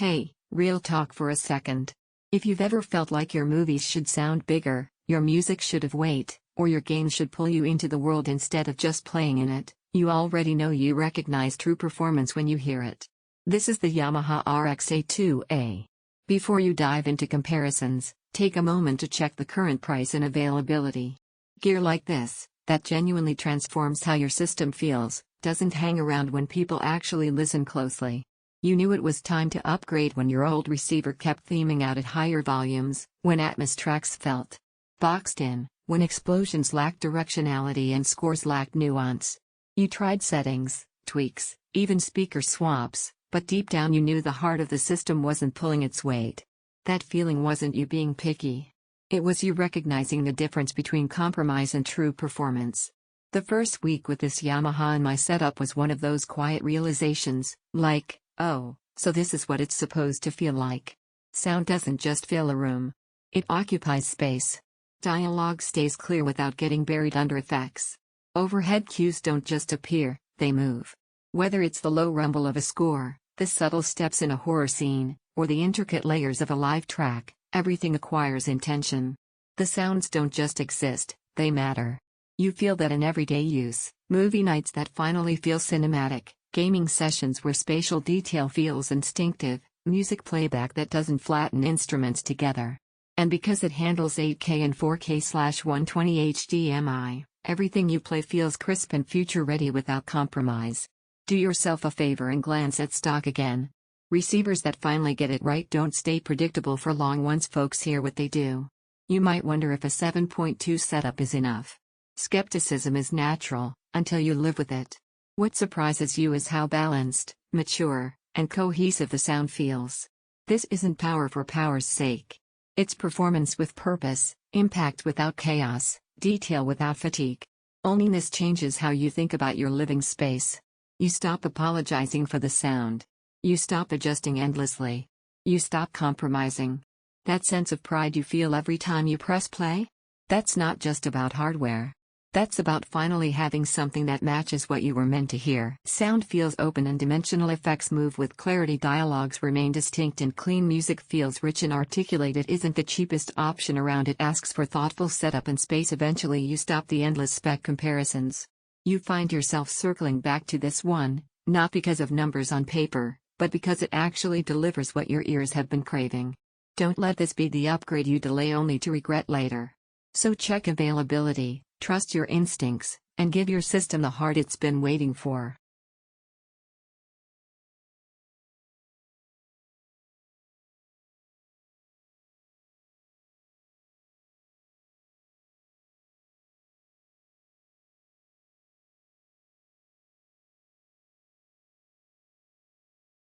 Hey, real talk for a second. If you've ever felt like your movies should sound bigger, your music should have weight, or your games should pull you into the world instead of just playing in it, you already know you recognize true performance when you hear it. This is the Yamaha RX-A2A. Before you dive into comparisons, take a moment to check the current price and availability. Gear like this, that genuinely transforms how your system feels, doesn't hang around when people actually listen closely. You knew it was time to upgrade when your old receiver kept theming out at higher volumes, when Atmos tracks felt boxed in, when explosions lacked directionality and scores lacked nuance. You tried settings, tweaks, even speaker swaps, but deep down you knew the heart of the system wasn't pulling its weight. That feeling wasn't you being picky. It was you recognizing the difference between compromise and true performance. The first week with this Yamaha in my setup was one of those quiet realizations, like, oh, so this is what it's supposed to feel like. Sound doesn't just fill a room. It occupies space. Dialogue stays clear without getting buried under effects. Overhead cues don't just appear, they move. Whether it's the low rumble of a score, the subtle steps in a horror scene, or the intricate layers of a live track, everything acquires intention. The sounds don't just exist, they matter. You feel that in everyday use, movie nights that finally feel cinematic, gaming sessions where spatial detail feels instinctive, music playback that doesn't flatten instruments together. And because it handles 8K and 4K/120 HDMI, everything you play feels crisp and future-ready without compromise. Do yourself a favor and glance at stock again. Receivers that finally get it right don't stay predictable for long once folks hear what they do. You might wonder if a 7.2 setup is enough. Skepticism is natural, until you live with it. What surprises you is how balanced, mature, and cohesive the sound feels. This isn't power for power's sake. It's performance with purpose, impact without chaos, detail without fatigue. Owning this changes how you think about your living space. You stop apologizing for the sound. You stop adjusting endlessly. You stop compromising. That sense of pride you feel every time you press play? That's not just about hardware. That's about finally having something that matches what you were meant to hear. Sound feels open and dimensional, effects move with clarity, dialogues remain distinct and clean, music feels rich and articulate. It isn't the cheapest option around, it asks for thoughtful setup and space. Eventually you stop the endless spec comparisons. You find yourself circling back to this one, not because of numbers on paper, but because it actually delivers what your ears have been craving. Don't let this be the upgrade you delay only to regret later. So check availability, trust your instincts, and give your system the heart it's been waiting for.